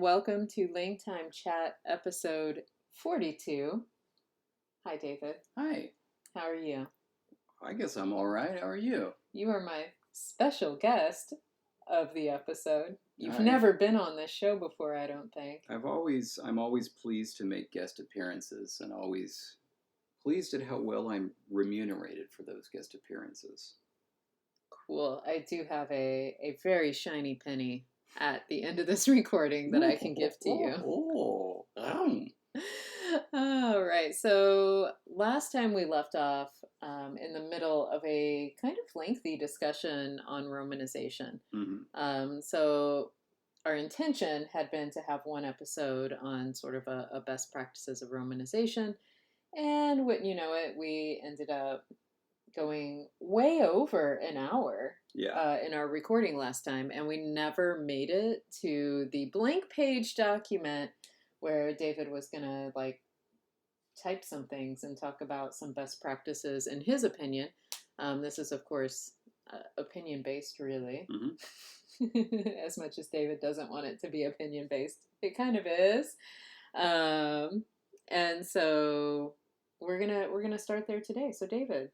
Welcome to LangTime Chat episode 42. Hi, David. Hi. How are you? I guess I'm all right. How are you? You are my special guest of the episode. You've Hi. never been on this show before, I don't think. I'm always pleased to make guest appearances and always pleased at how well I'm remunerated for those guest appearances. Cool. I do have a very shiny penny at the end of this recording that I can give to you. All right. So last time we left off in the middle of a kind of lengthy discussion on Romanization. So our intention had been to have one episode on sort of a best practices of Romanization. And wouldn't you know it, we ended up going way over an hour in our recording last time. And we never made it to the blank page document where David was going to type some things and talk about some best practices in his opinion. This is, of course, opinion based, really. As much as David doesn't want it to be opinion based, it kind of is. And so we're gonna start there today. So David.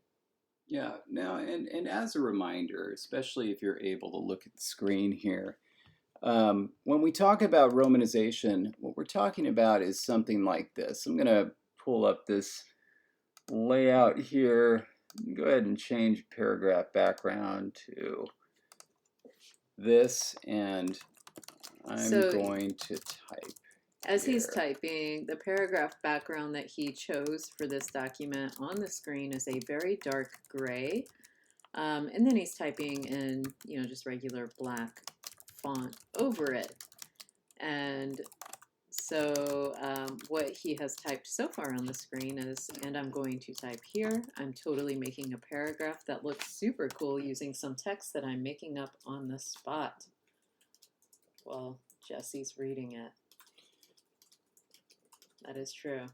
Yeah. Now, and as a reminder, especially if you're able to look at the screen here, when we talk about Romanization, what we're talking about is something like this. I'm going to pull up this layout here. Go ahead and change paragraph background to this, and I'm going to type. As he's typing, the paragraph background that he chose for this document on the screen is a very dark gray. And then he's typing in, just regular black font over it. And so what he has typed so far on the screen is, and I'm going to type here, I'm totally making a paragraph that looks super cool using some text that I'm making up on the spot while Jesse's reading it. That is true.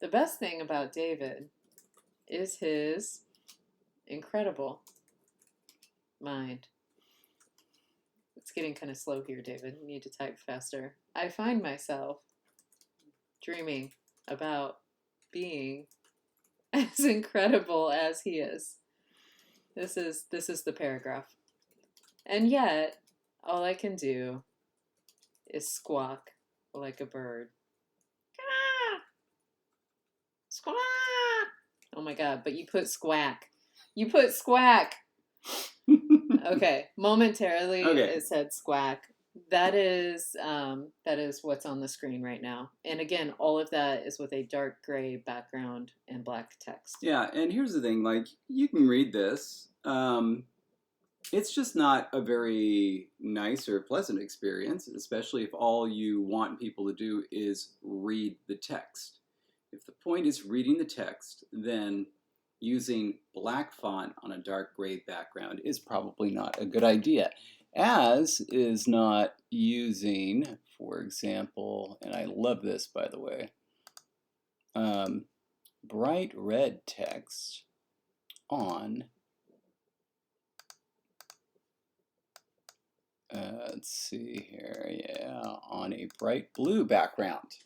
The best thing about David is his incredible mind. It's getting kind of slow here, David. You need to type faster. I find myself dreaming about being as incredible as he is. This is the paragraph. And yet, all I can do is squawk like a bird. Squawk! Oh my god, but you put squack. You put squack! Okay, momentarily it said squack. That is what's on the screen right now. And again, all of that is with a dark gray background and black text. Yeah, and here's the thing, you can read this. It's just not a very nice or pleasant experience, especially if all you want people to do is read the text. If the point is reading the text, then using black font on a dark gray background is probably not a good idea, as is not using, for example, and I love this, by the way, bright red text on, let's see here, on a bright blue background.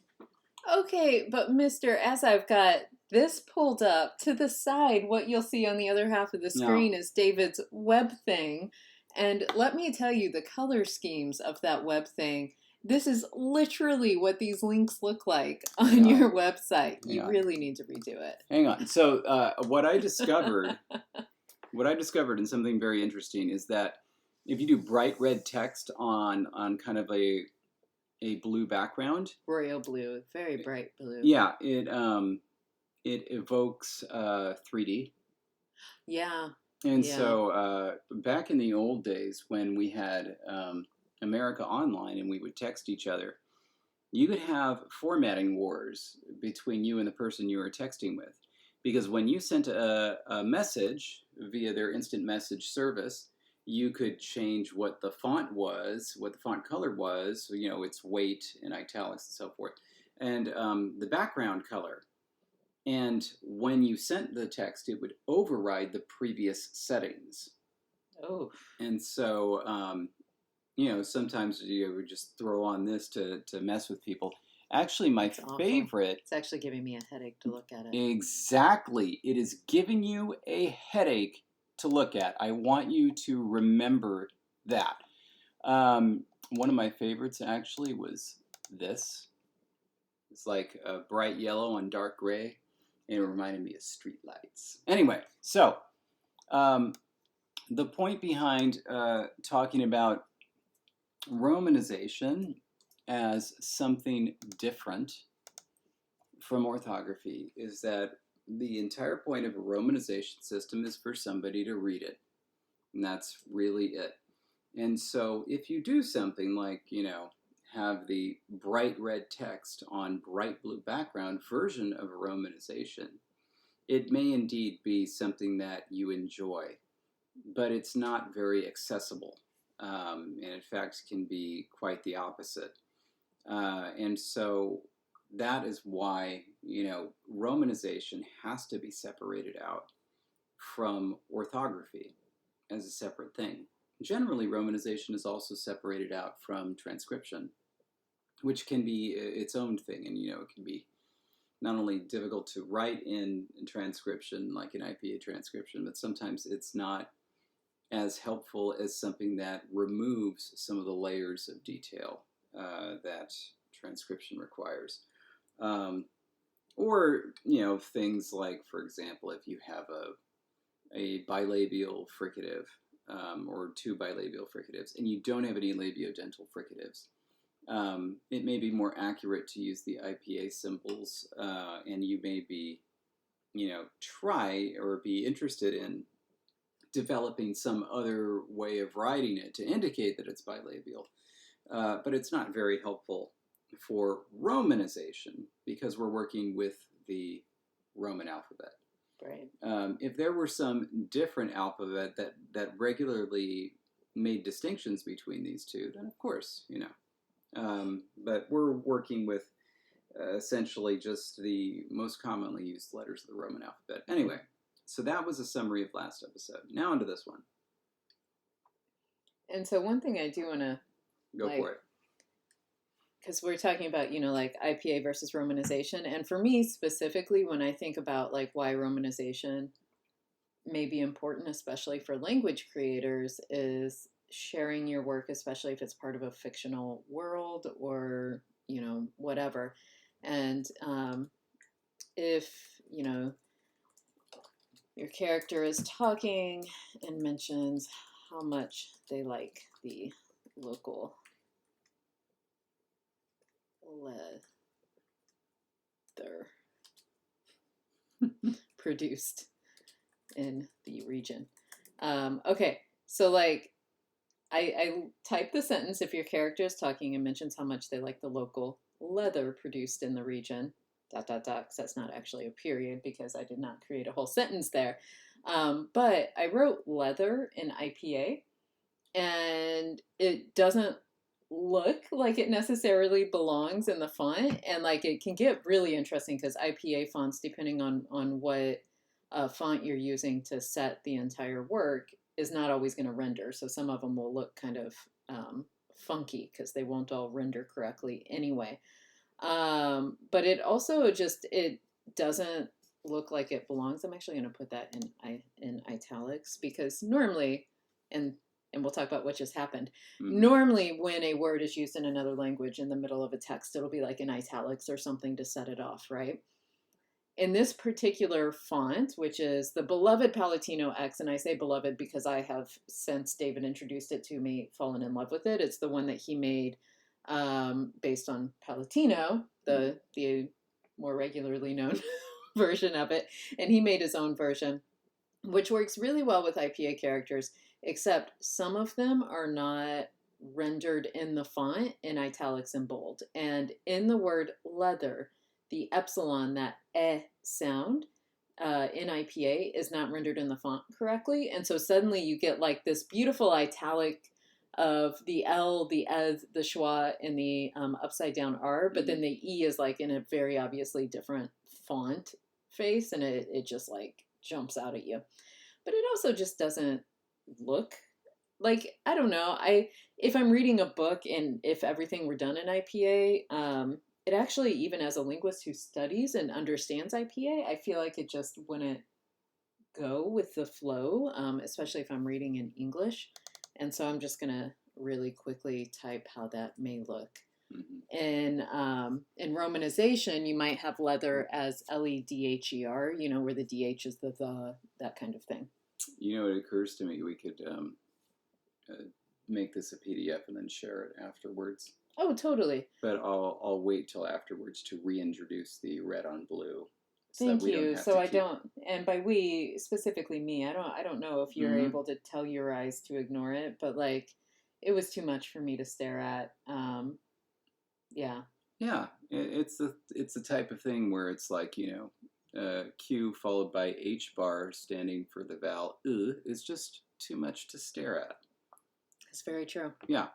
Okay, but mister, as I've got this pulled up to the side, what you'll see on the other half of the screen is David's web thing. And let me tell you, the color schemes of that web thing, this is literally what these links look like on your website. You really need to redo it. Hang on. So what I discovered and something very interesting is that if you do bright red text on kind of a blue background, royal blue, very bright blue. Yeah, it evokes 3D. Yeah. And so back in the old days when we had America Online and we would text each other, you could have formatting wars between you and the person you were texting with. Because when you sent a message via their instant message service, you could change what the font was, what the font color was, its weight and italics and so forth, and the background color. And when you sent the text, it would override the previous settings. Oh. And so sometimes you would just throw on this to mess with people. Actually, my It's awful. favorite. It's actually giving me a headache to look at it. Exactly. It is giving you a headache to look at. I want you to remember that. One of my favorites actually was this. It's like a bright yellow on dark gray, and it reminded me of street lights. Anyway, so the point behind talking about Romanization as something different from orthography is that the entire point of a Romanization system is for somebody to read it. And that's really it. And so if you do something like, have the bright red text on bright blue background version of a Romanization, it may indeed be something that you enjoy, but it's not very accessible. And in fact, can be quite the opposite. And so that is why, Romanization has to be separated out from orthography as a separate thing. Generally, Romanization is also separated out from transcription, which can be its own thing. And, it can be not only difficult to write in transcription, like an IPA transcription, but sometimes it's not as helpful as something that removes some of the layers of detail that transcription requires. Or, things like, for example, if you have a bilabial fricative or two bilabial fricatives, and you don't have any labiodental fricatives, it may be more accurate to use the IPA symbols, and you may be, try or be interested in developing some other way of writing it to indicate that it's bilabial. But it's not very helpful for Romanization because we're working with the Roman alphabet. Right. If there were some different alphabet that regularly made distinctions between these two, then of course, but we're working with essentially just the most commonly used letters of the Roman alphabet. Anyway, so that was a summary of last episode. Now onto this one. And so one thing I do want to go for it, because we're talking about, like IPA versus Romanization. And for me specifically, when I think about like why Romanization may be important, especially for language creators, is sharing your work, especially if it's part of a fictional world or, whatever. And if, your character is talking and mentions how much they like the local leather produced in the region. Okay, so like I type the sentence if your character is talking and mentions how much they like the local leather produced in the region, ... because that's not actually a period because I did not create a whole sentence there. But I wrote leather in IPA, and it doesn't look like it necessarily belongs in the font, and like it can get really interesting because IPA fonts, depending on what font you're using to set the entire work, is not always going to render. So some of them will look kind of funky because they won't all render correctly anyway. But it also it doesn't look like it belongs. I'm actually going to put that in italics because normally, and we'll talk about what just happened. Mm-hmm. Normally, when a word is used in another language in the middle of a text, it'll be like in italics or something to set it off, right? In this particular font, which is the beloved Palatino X, and I say beloved because I have, since David introduced it to me, fallen in love with it. It's the one that he made based on Palatino, the more regularly known version of it, and he made his own version, which works really well with IPA characters, except some of them are not rendered in the font in italics and bold. And in the word leather, the epsilon, that sound in IPA, is not rendered in the font correctly. And so suddenly you get like this beautiful italic of the L, the eth, the schwa, and the upside down R, but then the E is like in a very obviously different font face, and it just like jumps out at you. But it also just doesn't look like, I don't know. If I'm reading a book and if everything were done in IPA, it actually, even as a linguist who studies and understands IPA, I feel like it just wouldn't go with the flow, especially if I'm reading in English. And so I'm just gonna really quickly type how that may look. Mm-hmm. In romanization, you might have leather as LEDHER, where the DH is the, that kind of thing. It occurs to me we could make this a PDF and then share it afterwards. Oh, totally. But I'll wait till afterwards to reintroduce the red on blue. So Thank you. So I don't, and by we, specifically me, I don't know if you're able to tell your eyes to ignore it, but like it was too much for me to stare at. Yeah. Yeah, it's the type of thing where it's like, Q followed by H bar standing for the vowel is just too much to stare at. It's very true. Yeah.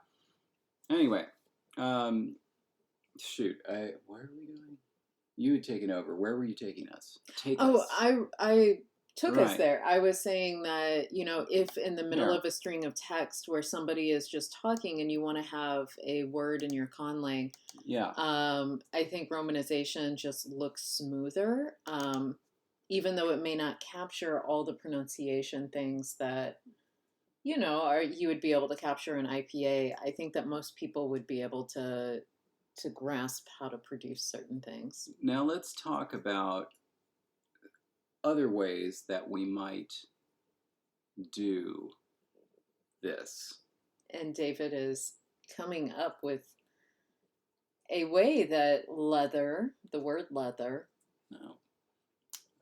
Anyway, shoot, where are we going? You had taken over. Where were you taking us? I took us there. I was saying that, if in the middle of a string of text where somebody is just talking and you want to have a word in your conlang, I think romanization just looks smoother, even though it may not capture all the pronunciation things that, you would be able to capture in IPA. I think that most people would be able to grasp how to produce certain things. Now let's talk about other ways that we might do this. And David is coming up with a way that the word leather. No.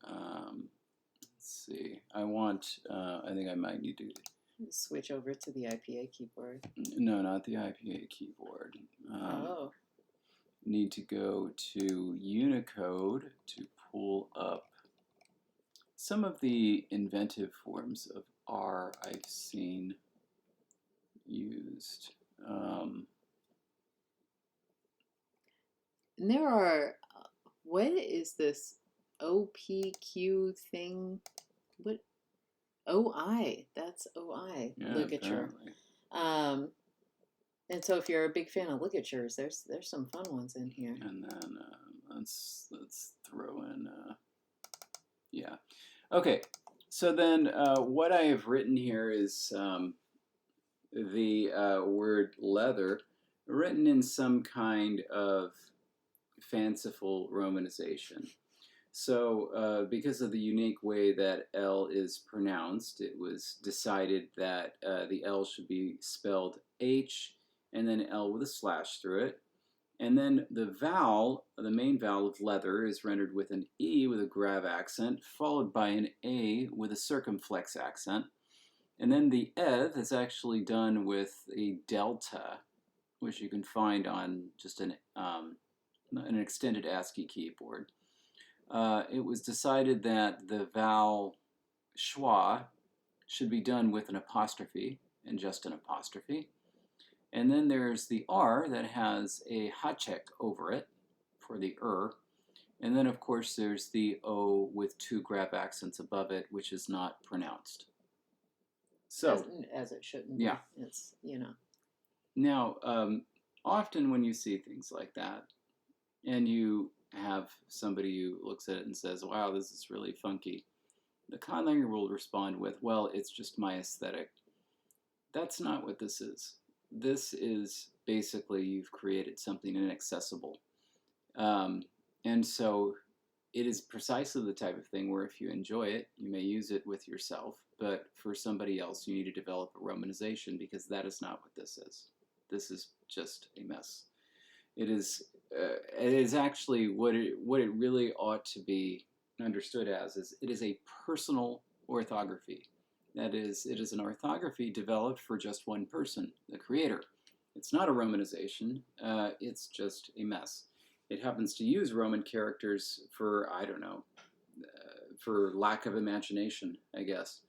Let's see. I think I might need to switch over to the IPA keyboard. No, not the IPA keyboard. Need to go to Unicode to pull up some of the inventive forms of R I've seen used. And there are, what is this OPQ thing? What? OI. That's OI. Ligature. And so if you're a big fan of ligatures, there's some fun ones in here. And then let's throw in yeah. Okay. So then what I have written here is the word leather written in some kind of fanciful romanization. So because of the unique way that L is pronounced, it was decided that the L should be spelled H and then L with a slash through it. And then the vowel, the main vowel of leather, is rendered with an E with a grave accent, followed by an A with a circumflex accent. And then the eth is actually done with a delta, which you can find on just an extended ASCII keyboard. It was decided that the vowel schwa should be done with an apostrophe, and just an apostrophe. And then there's the R that has a hachek over it for the And then, of course, there's the O with two grave accents above it, which is not pronounced. So, as it shouldn't be. Yeah. It's, Now, often when you see things like that, and you have somebody who looks at it and says, wow, this is really funky, the conlanger will respond with, well, it's just my aesthetic. That's not what this is. This is basically you've created something inaccessible. And so it is precisely the type of thing where if you enjoy it, you may use it with yourself, but for somebody else, you need to develop a romanization because that is not what this is. This is just a mess. It is actually what it really ought to be understood as is it is a personal orthography. That is, it is an orthography developed for just one person, the creator. It's not a romanization. It's just a mess. It happens to use Roman characters for, I don't know, for lack of imagination, I guess.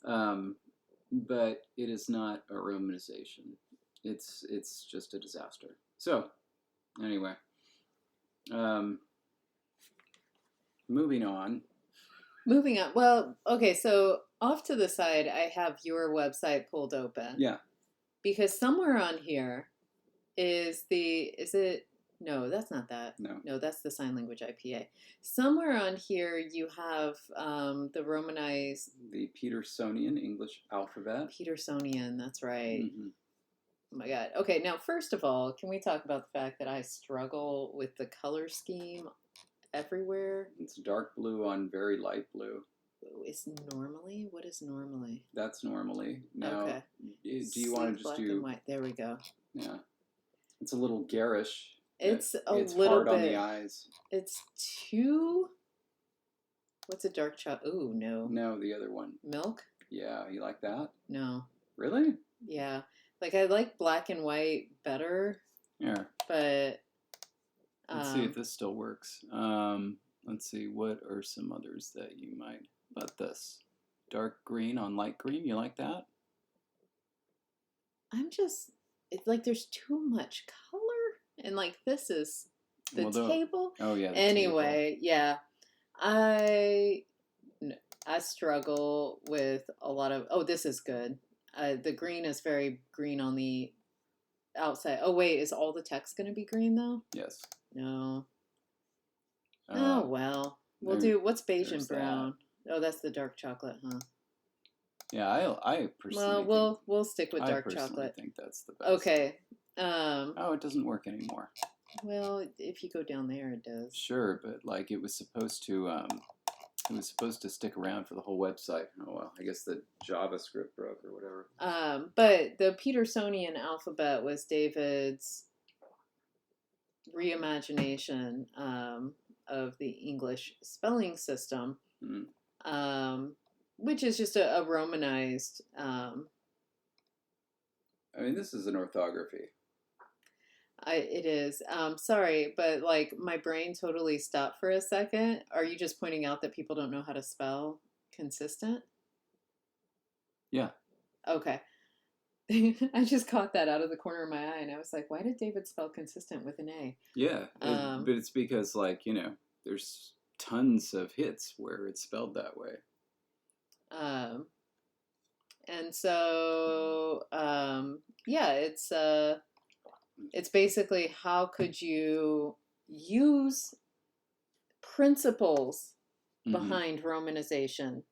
But it is not a romanization. It's just a disaster. So, anyway, moving on. Moving on. Well, okay, so Off to the side, I have your website pulled open Yeah. because somewhere on here is it, no, that's not that. No. No, that's the sign language IPA. Somewhere on here you have the Romanized. The Petersonian English alphabet. Petersonian, that's right. Mm-hmm. Oh my God. Okay, now first of all, can we talk about the fact that I struggle with the color scheme everywhere? It's dark blue on very light blue. Is normally? What is normally? That's normally. Now, okay. Do you want to just black do... and white. There we go. Yeah. It's a little garish. It's it's little hard bit. on the eyes. It's too... What's a dark chocolate? Ooh, no. No, the other one. Milk? Yeah, you like that? No. Really? Yeah. Like, I like black and white better. Yeah. But... Let's see if this still works. Let's see, what are some others that you might... About this. Dark green on light green, you like that? I'm just... It's like there's too much color. And, like, this is the table. Oh, yeah. Anyway, yeah. I struggle with a lot of... Oh, this is good. The green is very green on the outside. Oh, wait, is all the text going to be green, though? Yes. No. Oh, well. We'll do... What's beige and brown? That. Oh, that's the dark chocolate, huh? Yeah, I personally we'll stick with dark chocolate. I think that's the best. Okay. Oh, it doesn't work anymore. Well, if you go down there, it does. Sure, but like it was supposed to stick around for the whole website. Oh well, I guess the JavaScript broke or whatever. But the Petersonian alphabet was David's reimagination of the English spelling system, which is just a romanized. I mean, this is an orthography. It is. Sorry, but like my brain totally stopped for a second. Are you just pointing out that people don't know how to spell consistent? Yeah. Okay. I just caught that out of the corner of my eye, and I was like, "Why did David spell consistent with an A?" Yeah, but it's because, like, you know, there's tons of hits where it's spelled that way. And so, yeah, it's basically how could you use principles behind romanization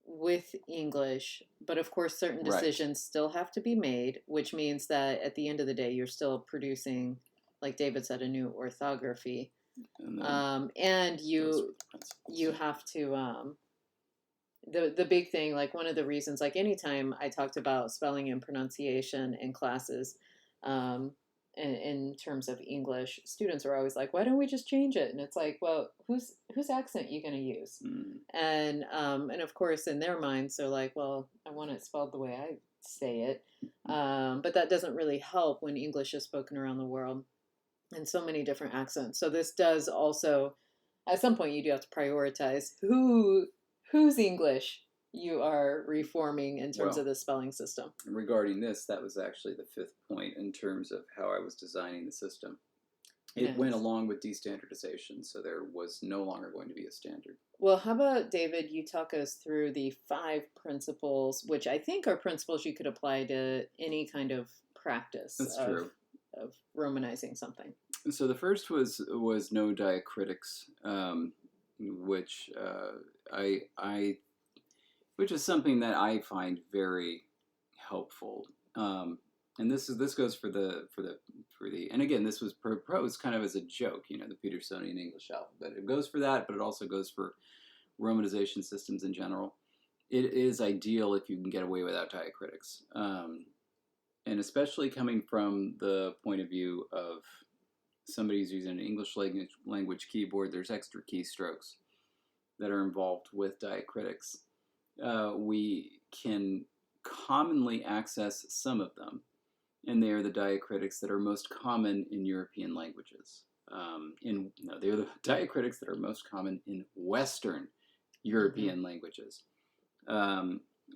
with English, but of course certain decisions still have to be made, which means that at the end of the day you're still producing, like David said, a new orthography. And you have to the big thing, like one of the reasons, like anytime I talked about spelling and pronunciation in classes, in terms of English, students are always like, why don't we just change it? And it's like, well, whose accent are you going to use? And of course in their minds they're like, well, I want it spelled the way I say it. But that doesn't really help when English is spoken around the world in so many different accents. So this does also, at some point you do have to prioritize whose English you are reforming in terms of the spelling system. Regarding this, that was actually the fifth point in terms of how I was designing the system. It went along with destandardization, so there was no longer going to be a standard. Well, how about, David, you talk us through the 5 principles, which I think are principles you could apply to any kind of practice. That's true. Of romanizing something. So the first was no diacritics, which which is something that I find very helpful. And this goes for the and again, this was proposed kind of as a joke, you know, the Petersonian English alphabet. It goes for that, but it also goes for romanization systems in general. It is ideal if you can get away without diacritics. And especially coming from the point of view of somebody who's using an English language keyboard, there's extra keystrokes that are involved with diacritics. We can commonly access some of them, and they are the diacritics that are most common in European languages. They're the diacritics that are most common in Western European languages.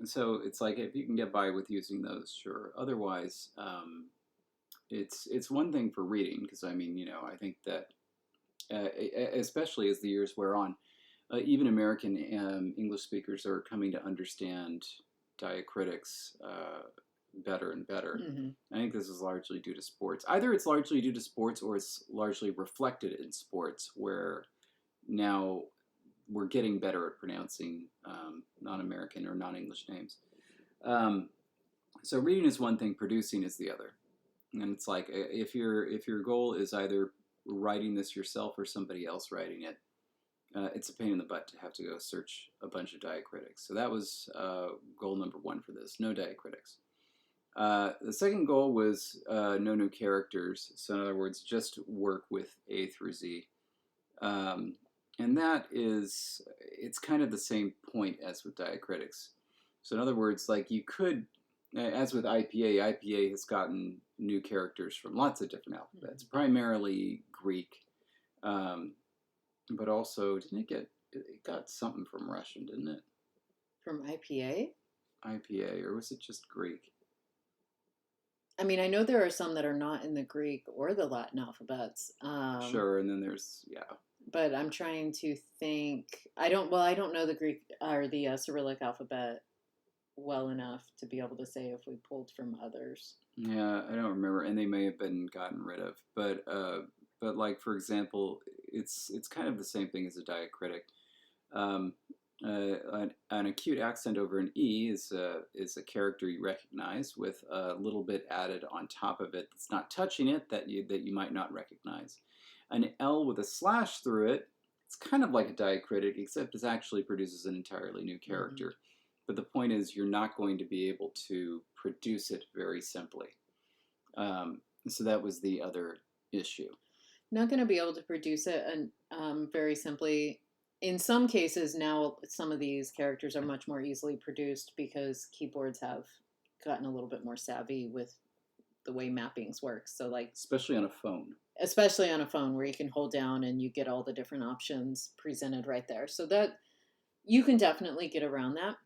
So it's like, if you can get by with using those, sure. Otherwise, it's one thing for reading, because I mean, you know, I think that especially as the years wear on, even American English speakers are coming to understand diacritics better and better. Mm-hmm. I think this is largely due to sports. Either it's largely due to sports or it's largely reflected in sports, where now we're getting better at pronouncing non-American or non-English names. So reading is one thing, producing is the other. And it's like if your goal is either writing this yourself or somebody else writing it, it's a pain in the butt to have to go search a bunch of diacritics. So that was goal number one for this: no diacritics. The second goal was no new characters. So in other words, just work with A through Z. And that is, it's kind of the same point as with diacritics. So in other words, like you could, as with IPA has gotten new characters from lots of different alphabets, primarily Greek, but also, it got something from Russian, didn't it? From IPA? IPA, or was it just Greek? I mean, I know there are some that are not in the Greek or the Latin alphabets. Sure, and then there's, yeah. But I'm trying to think. I don't know the Greek or the Cyrillic alphabet well enough to be able to say if we pulled from others. Yeah, I don't remember, and they may have been gotten rid of. But like for example, it's kind of the same thing as a diacritic. An acute accent over an E is a character you recognize with a little bit added on top of it that's not touching it that you might not recognize. An L with a slash through it, it's kind of like a diacritic, except it actually produces an entirely new character. Mm-hmm. But the point is, you're not going to be able to produce it very simply. So that was the other issue. Not going to be able to produce it very simply. In some cases, now some of these characters are much more easily produced because keyboards have gotten a little bit more savvy with the way mappings work. So like, especially on a phone where you can hold down and you get all the different options presented right there. So that you can definitely get around that.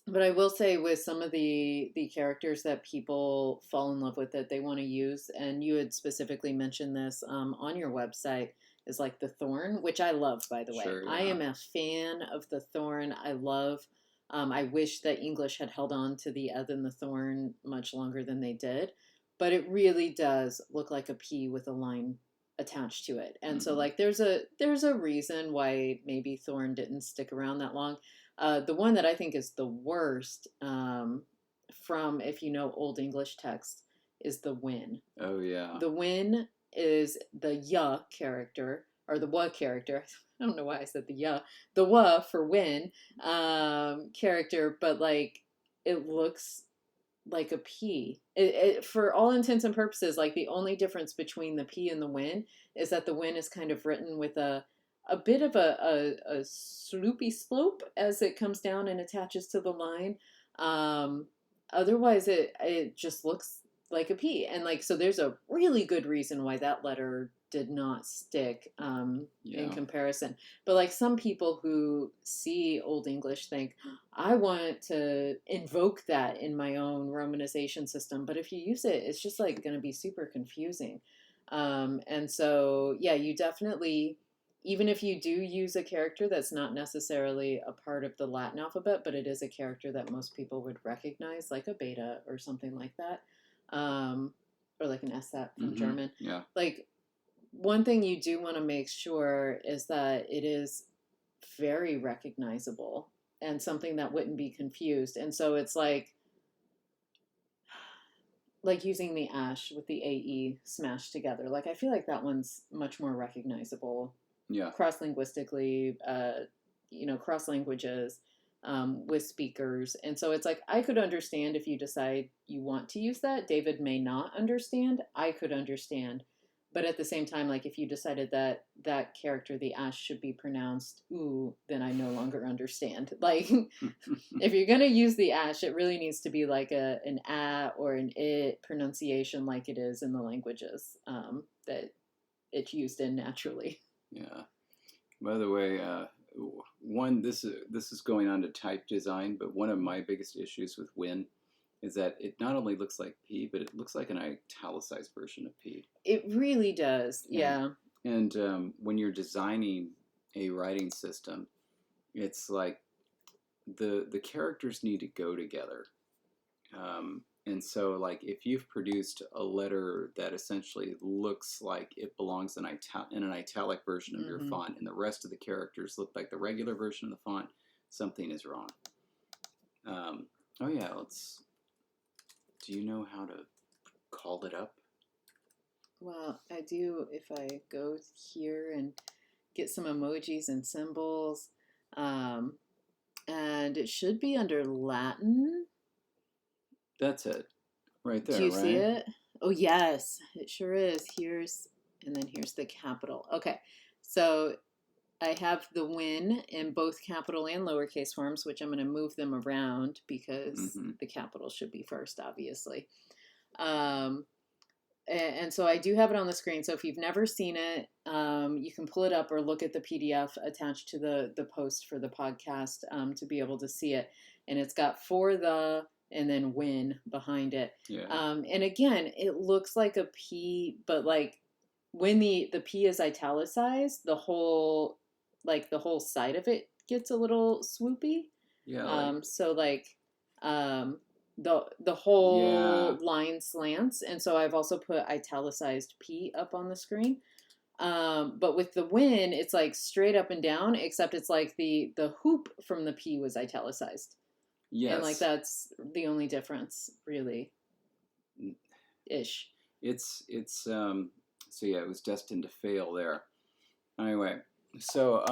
But I will say with some of the characters that people fall in love with that they want to use, and you had specifically mentioned this on your website, is like the Thorn, which I love, by the way. Sure, yeah. I am a fan of the Thorn. I love, I wish that English had held on to the and the Thorn much longer than they did. But it really does look like a P with a line attached to it. And so like there's a reason why maybe Thorn didn't stick around that long. The one that I think is the worst from, if you know Old English text, is the win. Oh, yeah. The win is the ya character, or the wa character. I don't know why I said the ya. The wa for win character, but like it looks like a P. For all intents and purposes, like the only difference between the P and the win is that the win is kind of written with a bit of a sloopy slope as it comes down and attaches to the line. Otherwise, it just looks like a P. And like, so there's a really good reason why that letter did not stick in comparison. But like some people who see Old English think, I want to invoke that in my own romanization system. But if you use it, it's just like going to be super confusing. And so, yeah, you definitely, even if you do use a character that's not necessarily a part of the Latin alphabet, but it is a character that most people would recognize, like a beta or something like that, or like an SAT from German. Yeah. Like, one thing you do want to make sure is that it is very recognizable and something that wouldn't be confused. And so it's like using the ash with the AE smashed together. Like, I feel like that one's much more recognizable. Yeah. Cross-linguistically, cross languages with speakers. And so it's like, I could understand if you decide you want to use that. David may not understand. I could understand. But at the same time, like if you decided that that character, the ash, should be pronounced ooh, then I no longer understand. Like if you're going to use the ash, it really needs to be like an a or an it pronunciation like it is in the languages that it's used in naturally. Yeah. By the way, this is going on to type design, but one of my biggest issues with Win is that it not only looks like P, but it looks like an italicized version of P. It really does, yeah. And when you're designing a writing system, it's like the characters need to go together. And so, like, if you've produced a letter that essentially looks like it belongs in an italic version of your font, and the rest of the characters look like the regular version of the font, something is wrong. Oh yeah, do you know how to call it up? Well, I do if I go here and get some emojis and symbols. And it should be under Latin. That's it. Right there, Do you right? see it? Oh, yes, it sure is. And then here's the capital. Okay, so I have the win in both capital and lowercase forms, which I'm going to move them around because the capital should be first, obviously. And so I do have it on the screen. So if you've never seen it, you can pull it up or look at the PDF attached to the post for the podcast to be able to see it. And it's got for the and then win behind it. Yeah. And again, it looks like a P, but like when the P is italicized, the whole side of it gets a little swoopy. Yeah. So the whole line slants, and so I've also put italicized P up on the screen. But with the win, it's like straight up and down, except it's like the hoop from the P was italicized. Yes. And like that's the only difference, really. Ish. It's so yeah, it was destined to fail there. Anyway, so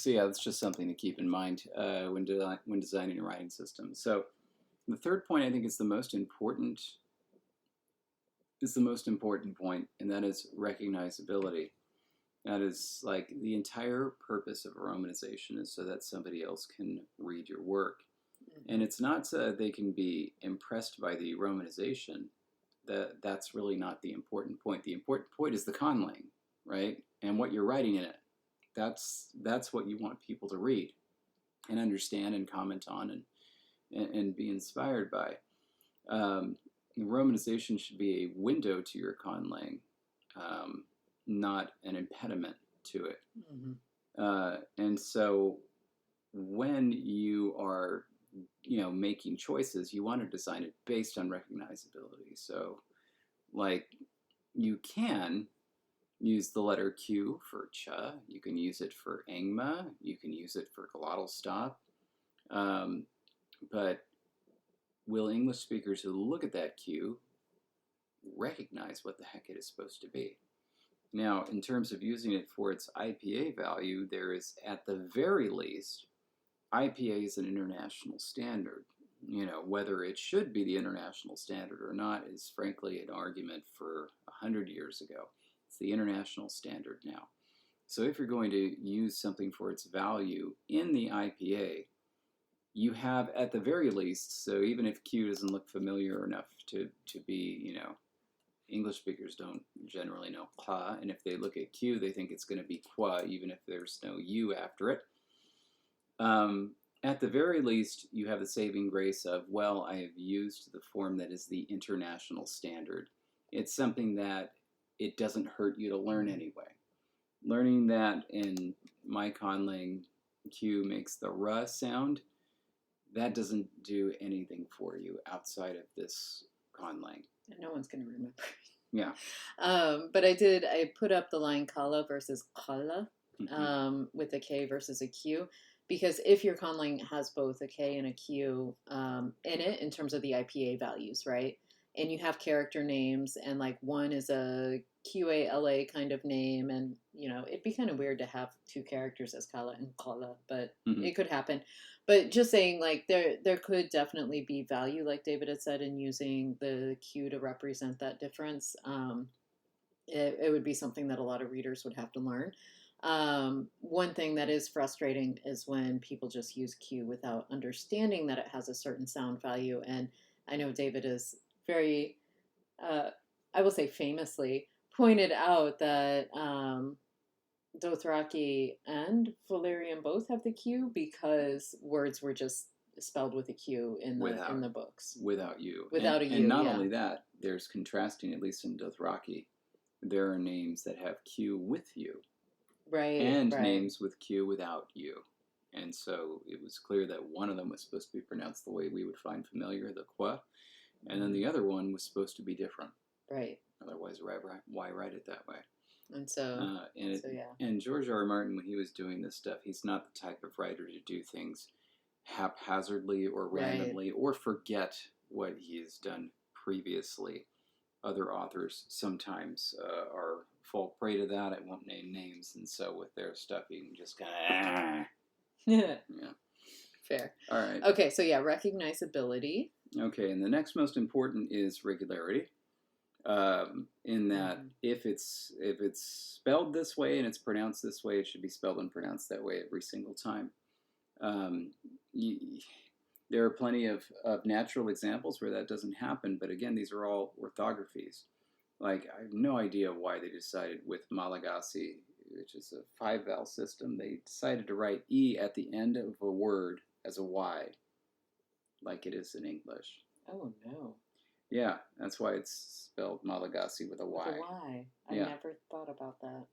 yeah, that's just something to keep in mind when designing a writing system. So the third point I think is the most important point, and that is recognizability. That is like the entire purpose of romanization is so that somebody else can read your work. And it's not so that they can be impressed by the romanization. That's really not the important point. The important point is the conlang, right? And what you're writing in it. That's what you want people to read and understand and comment on and be inspired by. Romanization should be a window to your conlang, not an impediment to it. And so when you are making choices, you want to design it based on recognizability. So like you can use the letter Q for cha, you can use it for engma, you can use it for glottal stop, but will English speakers who look at that Q recognize what the heck it is supposed to be? Now, in terms of using it for its IPA value, there is, at the very least, IPA is an international standard. Whether it should be the international standard or not is frankly an argument for 100 years ago. It's the international standard now. So if you're going to use something for its value in the IPA, you have at the very least, so even if Q doesn't look familiar enough to be, English speakers don't generally know qua, and if they look at Q, they think it's going to be qua, even if there's no U after it. At the very least, you have the saving grace of, well, I have used the form that is the international standard. It's something that it doesn't hurt you to learn anyway. Learning that in my conlang Q makes the r sound, that doesn't do anything for you outside of this conlang. No one's going to remember. Yeah. But I put up the line kala versus kala with a K versus a Q. Because if your conlang has both a K and a Q in it, in terms of the IPA values, right? And you have character names, and like one is a QALA kind of name, and it'd be kind of weird to have two characters as kala and kala, but it could happen. But just saying, like there could definitely be value, like David had said, in using the Q to represent that difference. It would be something that a lot of readers would have to learn. One thing that is frustrating is when people just use Q without understanding that it has a certain sound value. And I know David is very, I will say famously, pointed out that Dothraki and Valyrian both have the Q because words were just spelled with a Q in the books. Without U. Without a U, and not only that, there's contrasting, at least in Dothraki, there are names that have Q with U. Right. And names with Q without U. And so it was clear that one of them was supposed to be pronounced the way we would find familiar, the qua, and then the other one was supposed to be different. Right. Otherwise, why write it that way? And so, and George R. R. Martin, when he was doing this stuff, he's not the type of writer to do things haphazardly or randomly or forget what he has done previously. Other authors sometimes are fall prey to that. I won't name names, and so with their stuff, you can just kind of yeah. Fair. All right. Okay, so recognizability. Okay, and the next most important is regularity. In that if it's spelled this way and it's pronounced this way, it should be spelled and pronounced that way every single time. There are plenty of natural examples where that doesn't happen, but again, these are all orthographies. Like, I have no idea why they decided with Malagasy, which is a 5-vowel system, they decided to write E at the end of a word as a Y, like it is in English. Oh, no. Yeah, that's why it's spelled Malagasy with a Y. With a Y. I never thought about that.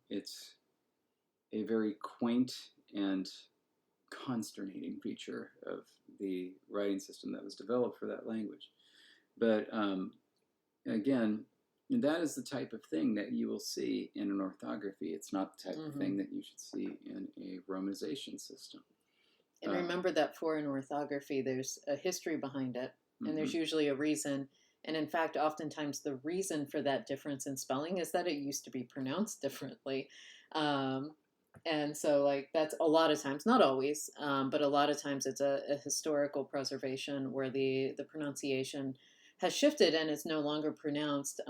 It's a very quaint and consternating feature of the writing system that was developed for that language. But again, that is the type of thing that you will see in an orthography. It's not the type of thing that you should see in a romanization system. And remember that for an orthography, there's a history behind it, and there's usually a reason. And in fact, oftentimes the reason for that difference in spelling is that it used to be pronounced differently. And so, like, that's a lot of times, not always, but a lot of times it's a historical preservation where the pronunciation has shifted and is no longer pronounced,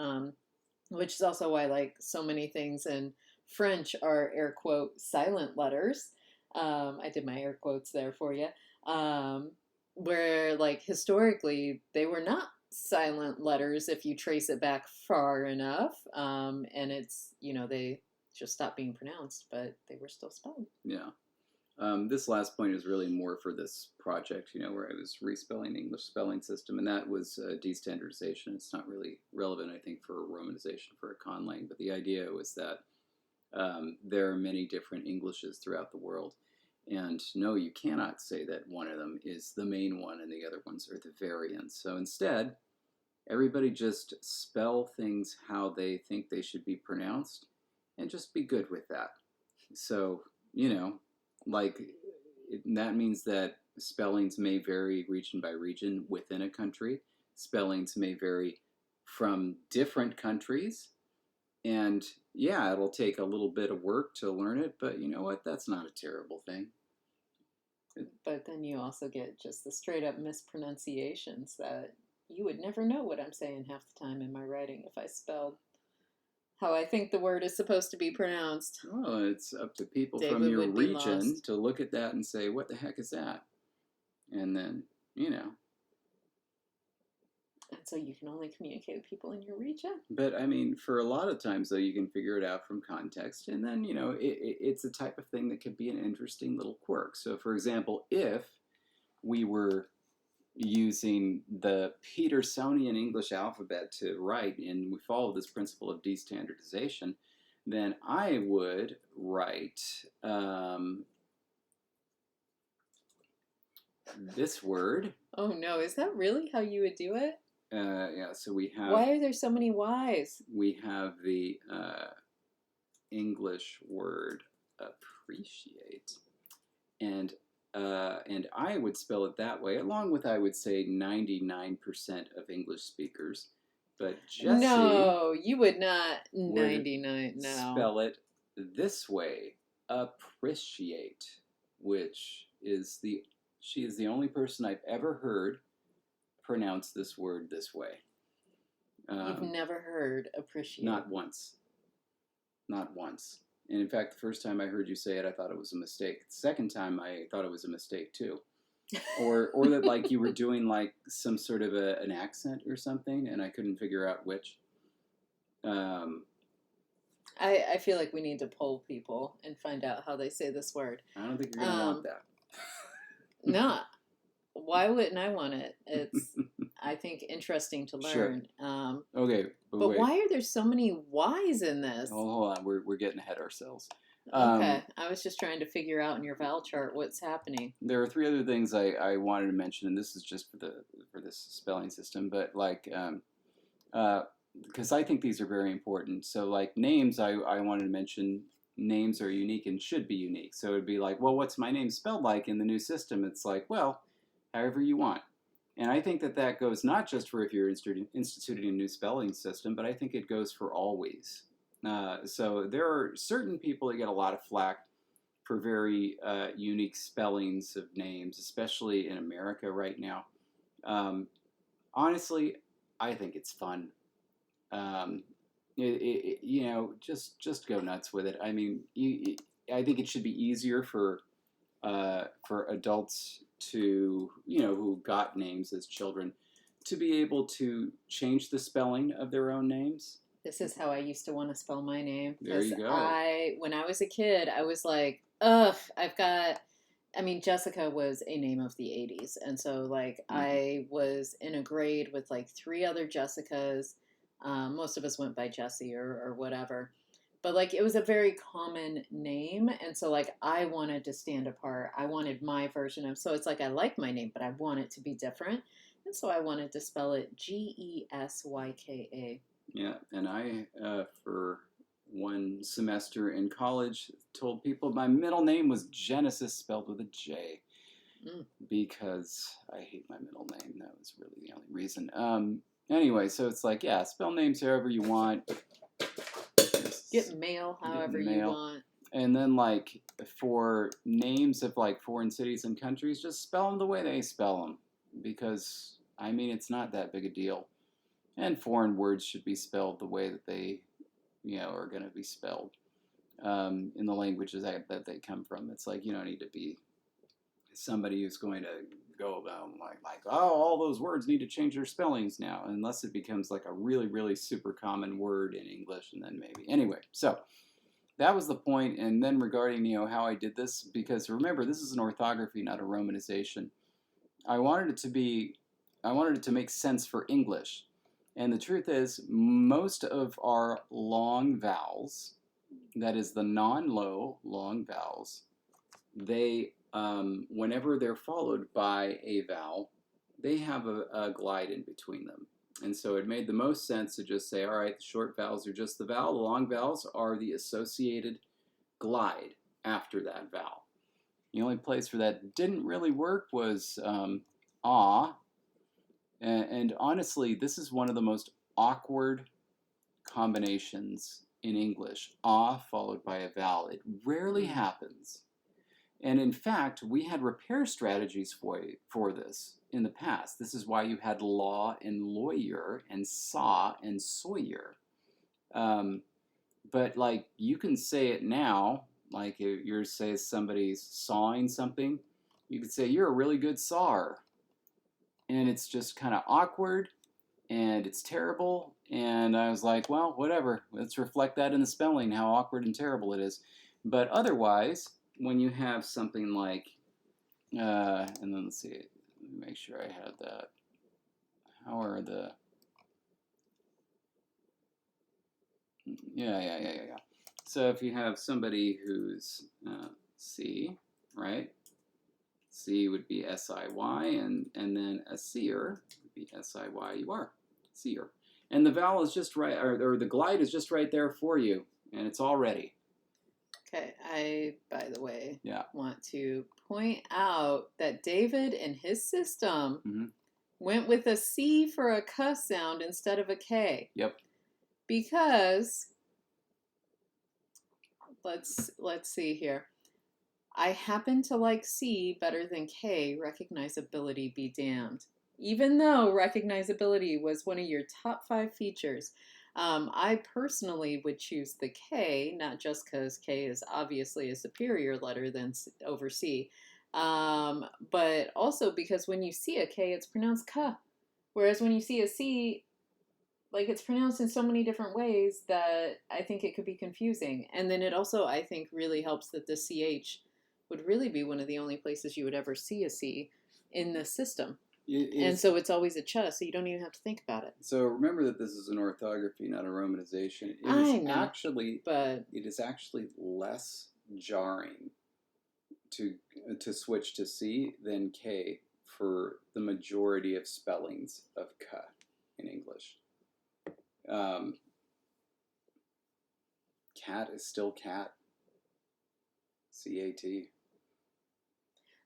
which is also why, like, so many things in French are air quote silent letters. I did my air quotes there for you. Where, like, historically, they were not silent letters if you trace it back far enough. And it's, they just stopped being pronounced, but they were still spelled. Yeah. This last point is really more for this project, where I was respelling the English spelling system, and that was destandardization. It's not really relevant, I think, for romanization for a conlang, but the idea was that there are many different Englishes throughout the world. And no, you cannot say that one of them is the main one and the other ones are the variants. So instead, everybody just spell things how they think they should be pronounced and just be good with that. So, that means that spellings may vary region by region within a country. Spellings may vary from different countries. And yeah, it'll take a little bit of work to learn it, but you know what? That's not a terrible thing. But then you also get just the straight up mispronunciations that you would never know what I'm saying half the time in my writing if I spelled how I think the word is supposed to be pronounced. Well, it's up to people from your region to look at that and say, what the heck is that? And then, And so you can only communicate with people in your region. But I mean, for a lot of times, though, you can figure it out from context. And then, it's a type of thing that could be an interesting little quirk. So, for example, if we were using the Petersonian English alphabet to write, and we follow this principle of destandardization, then I would write this word. Oh, no. Is that really how you would do it? Yeah, so we have... Why are there so many Y's? We have the English word appreciate. And I would spell it that way, along with, I would say, 99% of English speakers. But Jesse... No, you would not 99, no. Spell it this way, appreciate, which is she is the only person I've ever heard pronounce this word this way. You've never heard appreciate? Not once. Not once. And in fact, the first time I heard you say it, I thought it was a mistake. The second time, I thought it was a mistake too. Or that, like, you were doing like some sort of an accent or something, and I couldn't figure out which. I feel like we need to poll people and find out how they say this word. I don't think you're going to want that. No. Why wouldn't I want it? It's, I think, interesting to learn. Sure. Okay. But why are there so many Y's in this? Oh, hold on. We're getting ahead of ourselves. Okay. I was just trying to figure out in your vowel chart what's happening. There are three other things I wanted to mention, and this is just for this spelling system, but like because I think these are very important. So like names, I wanted to mention names are unique and should be unique. So it'd be like, well, what's my name spelled like in the new system? It's like, well, however you want. And I think that that goes not just for if you're instituting a new spelling system, but I think it goes for always. So there are certain people that get a lot of flack for very unique spellings of names, especially in America right now. Um, Honestly, I think it's fun. Um, you know, just go nuts with it. I mean, I think it should be easier for adults to, you know, who got names as children to be able to change the spelling of their own names. This is how I used to want to spell my name. There you go. When I was a kid, I was like, ugh, I mean, Jessica was a name of the 80s. And so, like, I was in a grade with like three other Jessicas. Most of us went by Jessie or whatever. But, like, it was a very common name. And so, like, I wanted to stand apart. I wanted my version of, so it's like I like my name, but I want it to be different. And so I wanted to spell it Gesyka. Yeah, and I, for one semester in college, told people my middle name was Genesis, spelled with a J, because I hate my middle name. That was really the only reason. Anyway, so it's like, yeah, spell names however you want. Get mail however you want. And then, like, for names of, like, foreign cities and countries, just spell them the way they spell them. Because, I mean, it's not that big a deal. And foreign words should be spelled the way that they, you know, are going to be spelled in the languages that they come from. It's like you don't need to be somebody who's going to go about like oh, all those words need to change their spellings now, unless it becomes like a really, really super common word in English, and then maybe. Anyway, so that was the point. And then regarding, you know, how I did this, because remember, this is an orthography, not a romanization. I wanted it to make sense for English. And the truth is, most of our long vowels, that is the non-low long vowels, they, whenever they're followed by a vowel, they have a glide in between them. And so it made the most sense to just say, all right, the short vowels are just the vowel. The long vowels are the associated glide after that vowel. The only place where that didn't really work was ah. And honestly, this is one of the most awkward combinations in English. Ah followed by a vowel. It rarely happens. And in fact, we had repair strategies for this in the past. This is why you had law and lawyer and saw and sawyer. But like you can say it now, like if you're say somebody's sawing something, you could say you're a really good sawer. And it's just kind of awkward and it's terrible. And I was like, well, whatever. Let's reflect that in the spelling, how awkward and terrible it is. But otherwise, when you have something like, and then let's see, let me make sure I had that. How are the, yeah. So if you have somebody who's C, right? C would be S-I-Y, and then a seer would be S-I-Y-U-R, seer. And the vowel is just right, or the glide is just right there for you, and it's all ready. Okay, I, by the way, want to point out that David in his system went with a C for a K sound instead of a K. Yep. Because, let's see here. I happen to like C better than K, recognizability be damned. Even though recognizability was one of your top 5 features, I personally would choose the K, not just because K is obviously a superior letter than over C, but also because when you see a K, it's pronounced K. Whereas when you see a C, like it's pronounced in so many different ways that I think it could be confusing. And then it also, I think, really helps that the CH would really be one of the only places you would ever see a C in the system. And so it's always a ch, so you don't even have to think about it. So remember that this is an orthography, not a romanization. It is actually less jarring to switch to C than K for the majority of spellings of K in English. Cat is still cat. C-A-T.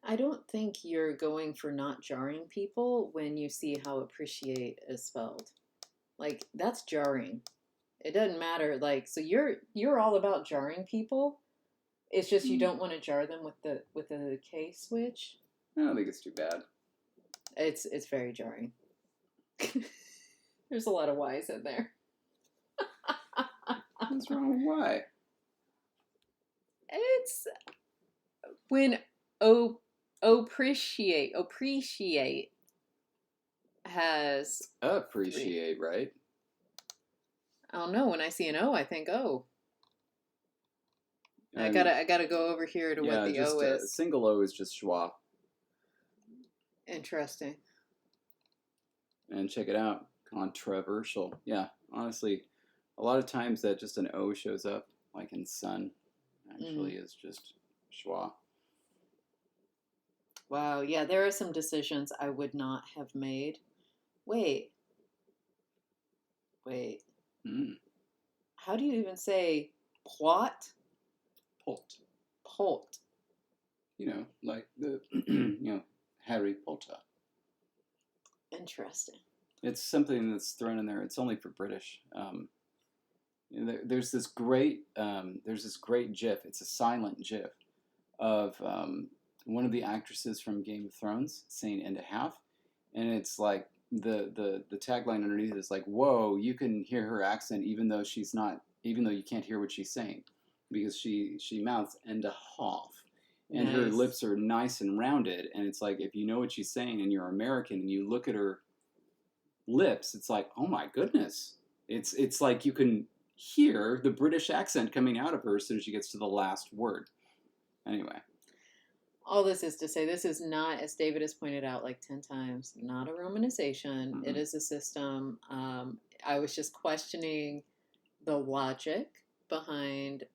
I don't think you're going for not jarring people when you see how appreciate is spelled. Like that's jarring. It doesn't matter. Like so you're all about jarring people. It's just you don't want to jar them with the K switch. I don't think it's too bad. It's very jarring. There's a lot of Y's in there. What's wrong with Y? It's when appreciate has Appreciate, right? I don't know. When I see an O, I think O. I And gotta go over here to what the just O a is. single O is just schwa. Interesting. And check it out. Controversial. Yeah, honestly, a lot of times that just an O shows up, like in sun, actually is just schwa. Wow. Yeah, there are some decisions I would not have made. Wait. How do you even say plot? Pot. Polt. Like the Harry Potter. Interesting. It's something that's thrown in there. It's only for British. There's this great GIF. It's a silent GIF of one of the actresses from Game of Thrones saying "end a half," and it's like the tagline underneath is like, "Whoa, you can hear her accent even though you can't hear what she's saying, because she mouths end a half." And her lips are nice and rounded, and it's like if you know what she's saying and you're American and you look at her lips, it's like, oh my goodness, it's like you can hear the British accent coming out of her as soon as she gets to the last word. Anyway, all this is to say, this is not, as David has pointed out like 10 times, not a romanization. It is a system. I was just questioning the logic behind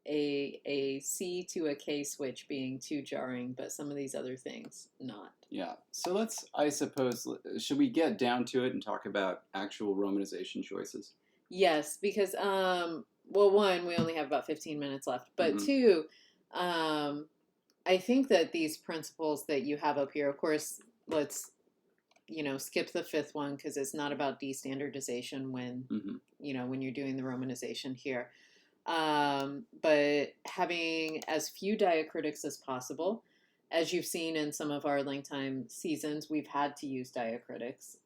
a C to a K switch being too jarring, but some of these other things not. Yeah. So I suppose, should we get down to it and talk about actual romanization choices? Yes, because, well, one, we only have about 15 minutes left, but two, I think that these principles that you have up here, of course, let's, skip the fifth one because it's not about destandardization when, when you're doing the romanization here. But having as few diacritics as possible. As you've seen in some of our LangTime seasons, we've had to use diacritics,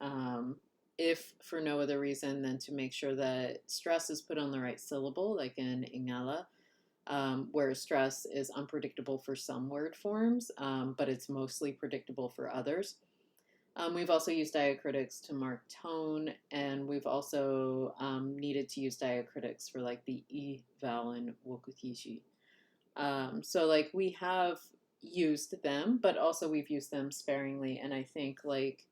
if for no other reason than to make sure that stress is put on the right syllable, like in ingala, where stress is unpredictable for some word forms, but it's mostly predictable for others. We've also used diacritics to mark tone, and we've also needed to use diacritics for like the E vowel in wokutishi. So like we have used them, but also we've used them sparingly, and I think like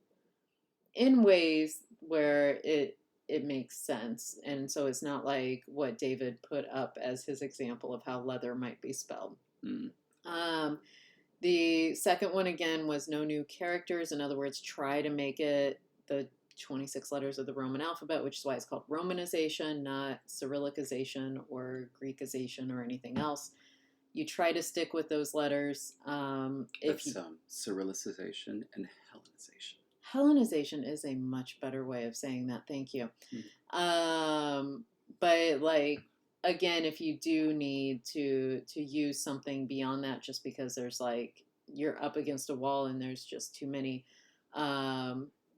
in ways where it makes sense. And so it's not like what David put up as his example of how leather might be spelled. The second one, again, was no new characters. In other words, try to make it the 26 letters of the Roman alphabet, which is why it's called Romanization, not Cyrillicization or Greekization or anything else. You try to stick with those letters. Cyrillicization and Hellenization. Hellenization is a much better way of saying that. Thank you. But like, again, if you do need to use something beyond that, just because there's like, you're up against a wall and there's just too many,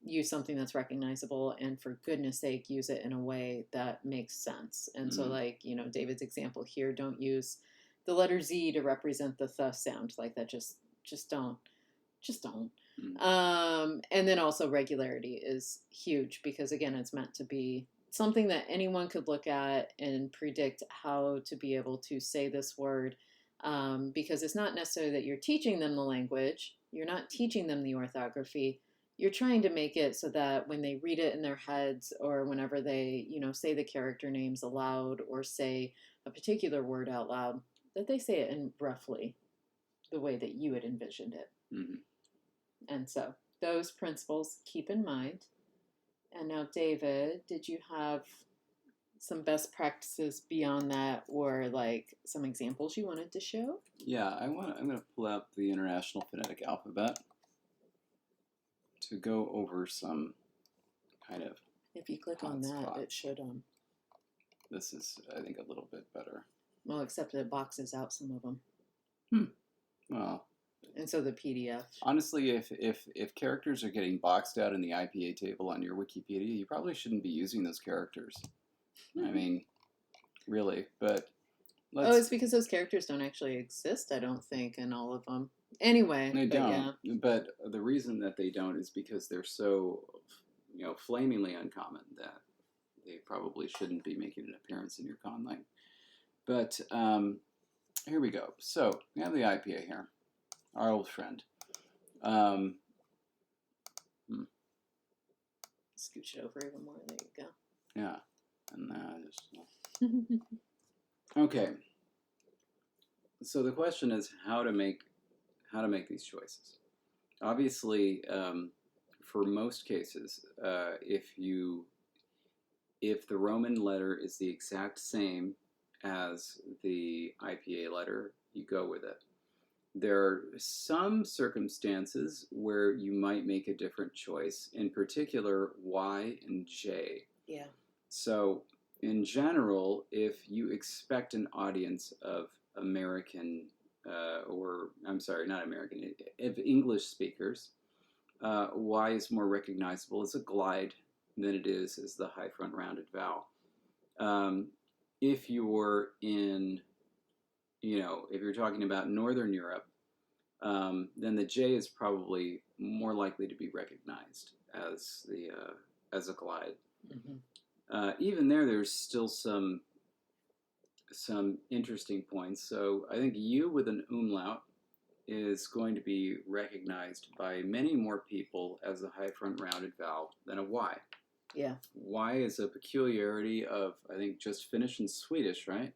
use something that's recognizable, and for goodness sake, use it in a way that makes sense. And so like, David's example here, don't use the letter Z to represent the th sound. Like that, just don't. And then also regularity is huge, because again, it's meant to be something that anyone could look at and predict how to be able to say this word, because it's not necessarily that you're teaching them the language, you're not teaching them the orthography, you're trying to make it so that when they read it in their heads, or whenever they, say the character names aloud or say a particular word out loud, that they say it in roughly the way that you had envisioned it. Mm-hmm. And so those principles keep in mind. And now, David, did you have some best practices beyond that, or like some examples you wanted to show? Yeah, I'm going to pull out the International Phonetic Alphabet to go over some kind of. If you click on that, it should. This is, I think, a little bit better. Well, except that it boxes out some of them. Well. And so the PDF. Honestly, if characters are getting boxed out in the IPA table on your Wikipedia, you probably shouldn't be using those characters. I mean, really. But it's because those characters don't actually exist, I don't think, in all of them. Anyway, they don't. Yeah. But the reason that they don't is because they're so, flamingly uncommon that they probably shouldn't be making an appearance in your conlang. But here we go. So we have the IPA here. Our old friend. Scooch it over even more. There you go. Yeah. And just... Okay. So the question is how to make these choices. Obviously, for most cases, if the Roman letter is the exact same as the IPA letter, you go with it. There are some circumstances where you might make a different choice, in particular Y and J. Yeah. So, in general, if you expect an audience of American, of English speakers, Y is more recognizable as a glide than it is as the high front rounded vowel. If you're in if you're talking about Northern Europe, then the J is probably more likely to be recognized as a glide. Mm-hmm. Even there's still some interesting points. So I think U with an umlaut is going to be recognized by many more people as a high front rounded vowel than a Y. Yeah. Y is a peculiarity of, I think, just Finnish and Swedish, right?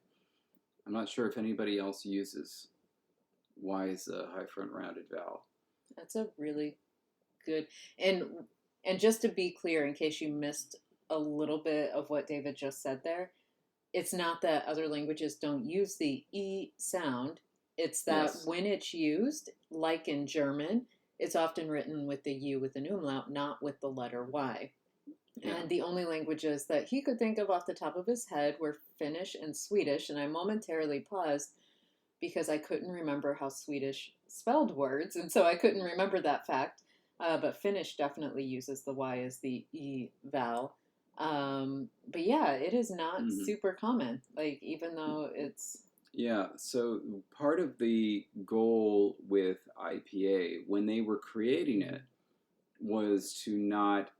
I'm not sure if anybody else uses Y as a high front rounded vowel. That's a really good, and just to be clear, in case you missed a little bit of what David just said there, it's not that other languages don't use the E sound. It's that when it's used, like in German, it's often written with the U with an umlaut, not with the letter Y. Yeah. And the only languages that he could think of off the top of his head were Finnish and Swedish, and I momentarily paused because I couldn't remember how Swedish spelled words, and so I couldn't remember that fact. But Finnish definitely uses the Y as the E vowel. But yeah, it is not super common, like, even though it's... Yeah, so part of the goal with IPA, when they were creating it, was to not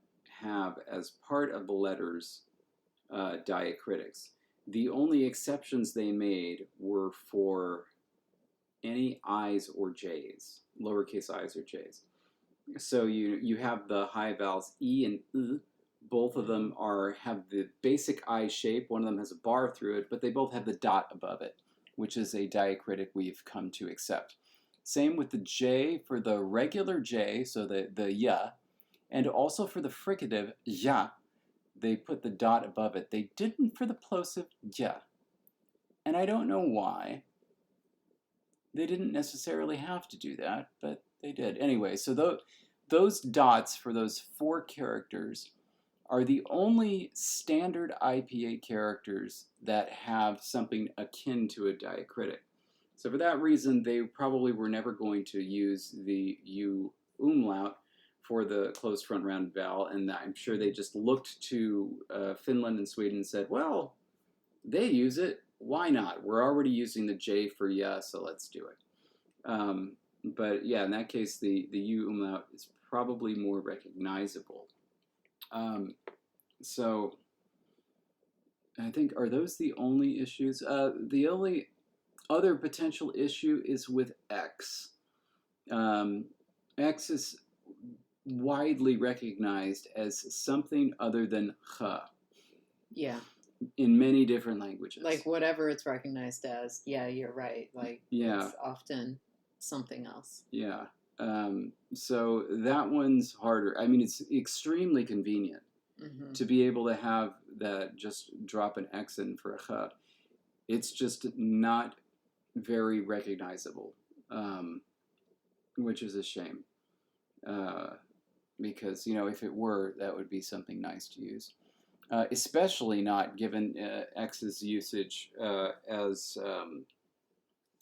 have as part of the letters diacritics. The only exceptions they made were for any I's or J's, lowercase I's or J's. So you have the high vowels E and U. Both of them have the basic I shape. One of them has a bar through it, but they both have the dot above it, which is a diacritic we've come to accept. Same with the J for the regular J, so the ya, and also for the fricative ya, they put the dot above it. They didn't for the plosive ya. And I don't know why. They didn't necessarily have to do that, but they did. Anyway, so those dots for those 4 characters are the only standard IPA characters that have something akin to a diacritic. So for that reason, they probably were never going to use the U umlaut for the closed front rounded vowel, and I'm sure they just looked to Finland and Sweden and said, well, they use it, why not? We're already using the J for yeah, so let's do it. But yeah, in that case, the U umlaut is probably more recognizable. So I think, are those the only issues? The only other potential issue is with X. X is widely recognized as something other than ch. Yeah. in many different languages. Like whatever it's recognized as. Yeah, you're right. Like Yeah. it's often something else. Yeah. So that one's harder. I mean, it's extremely convenient to be able to have that just drop an X in for a ch. It's just not very recognizable, which is a shame. Because, if it were, that would be something nice to use. Especially not given X's usage as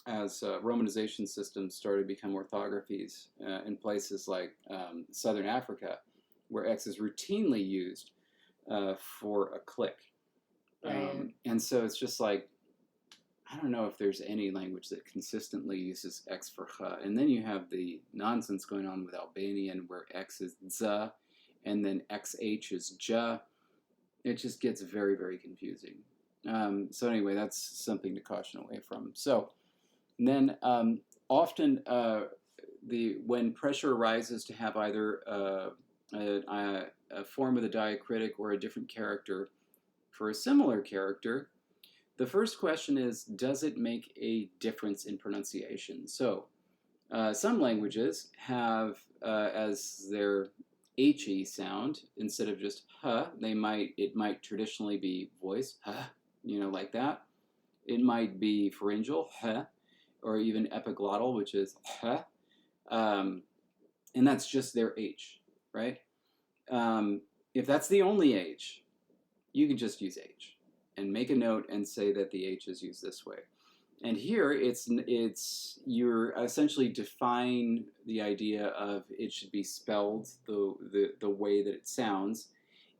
Romanization systems started to become orthographies in places like Southern Africa, where X is routinely used for a click. Right. And so it's just like, I don't know if there's any language that consistently uses X for ch. And then you have the nonsense going on with Albanian where X is z, and then XH is j. It just gets very, very confusing. So anyway, that's something to caution away from. So then often when pressure arises to have either a form of the diacritic or a different character for a similar character, the first question is, does it make a difference in pronunciation? So some languages have as their he sound instead of just huh. It might traditionally be voice huh, like that. It might be pharyngeal huh, or even epiglottal, which is huh, and that's just their H, right? If that's the only H, you can just use H and make a note and say that the H is used this way. And here you're essentially define the idea of it should be spelled the way that it sounds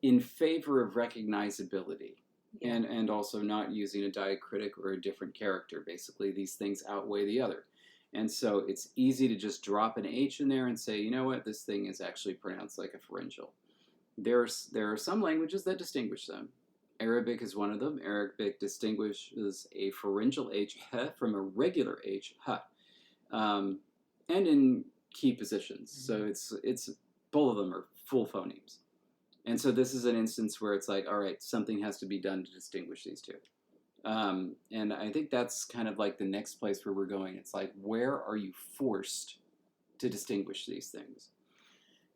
in favor of recognizability. Yeah. And also not using a diacritic or a different character. Basically, these things outweigh the other. And so it's easy to just drop an H in there and say, you know what, this thing is actually pronounced like a pharyngeal. There are some languages that distinguish them. Arabic is one of them. Arabic distinguishes a pharyngeal H heh from a regular H ha, and in key positions. So it's both of them are full phonemes. And so this is an instance where it's like, all right, something has to be done to distinguish these two. And I think that's kind of like the next place where we're going. It's like, where are you forced to distinguish these things?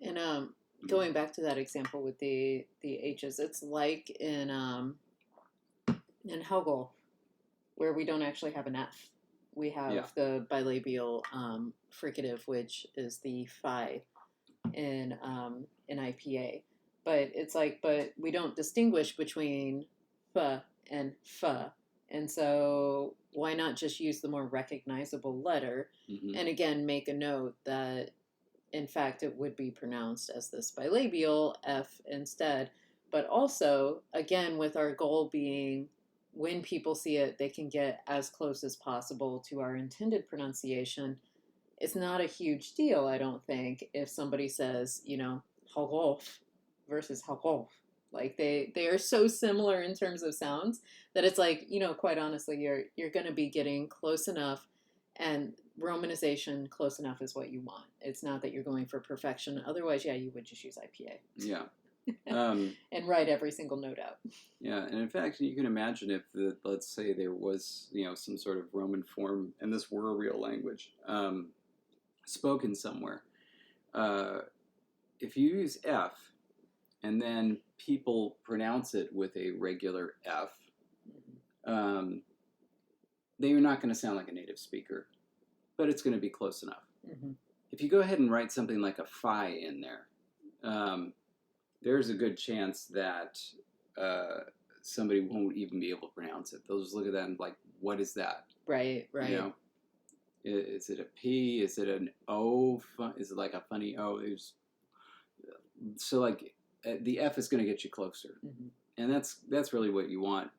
And going back to that example with the H's, it's like in Hegel, where we don't actually have an F. We have the bilabial fricative, which is the phi in IPA. But it's like, but we don't distinguish between f and f. And so why not just use the more recognizable letter? Mm-hmm. And again, make a note that in fact, it would be pronounced as this bilabial F instead. But also, again, with our goal being when people see it, they can get as close as possible to our intended pronunciation. It's not a huge deal, I don't think, if somebody says, Hagolf versus Hagolf. Like they are so similar in terms of sounds that it's like, quite honestly, you're going to be getting close enough, and Romanization close enough is what you want. It's not that you're going for perfection. Otherwise, yeah, you would just use IPA. Yeah. And write every single note out. Yeah, and in fact, you can imagine if let's say there was, some sort of Roman form, and this were a real language, spoken somewhere. If you use F, and then people pronounce it with a regular F, they are not going to sound like a native speaker, but it's going to be close enough. Mm-hmm. If you go ahead and write something like a phi in there, there's a good chance that somebody won't even be able to pronounce it. They'll just look at that and like, what is that? Right. Is it a P? Is it an O? Is it like a funny O? So like the F is going to get you closer. Mm-hmm. And that's really what you want.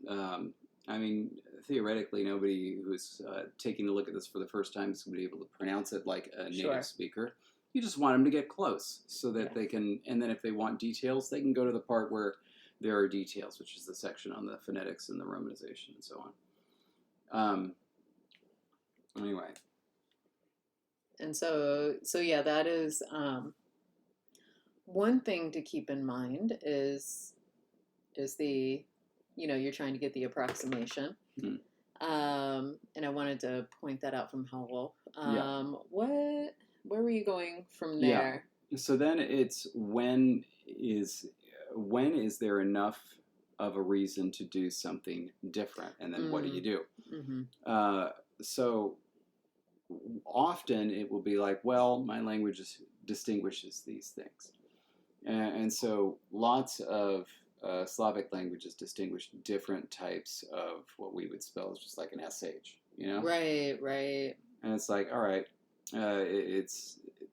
I mean, theoretically, nobody who's taking a look at this for the first time is going to be able to pronounce it like a native speaker. You just want them to get close so that they can, and then if they want details, they can go to the part where there are details, which is the section on the phonetics and the romanization and so on. Anyway. And so yeah, that is one thing to keep in mind is the you're trying to get the approximation. Mm. And I wanted to point that out from Howell. Yeah. Where were you going from Yeah. there? So then it's when is there enough of a reason to do something different, and then what do you do? Mm-hmm. So often it will be like, well, my language distinguishes these things, and so lots of Slavic languages distinguish different types of what we would spell as just like an sh, Right, right. And it's like, all right,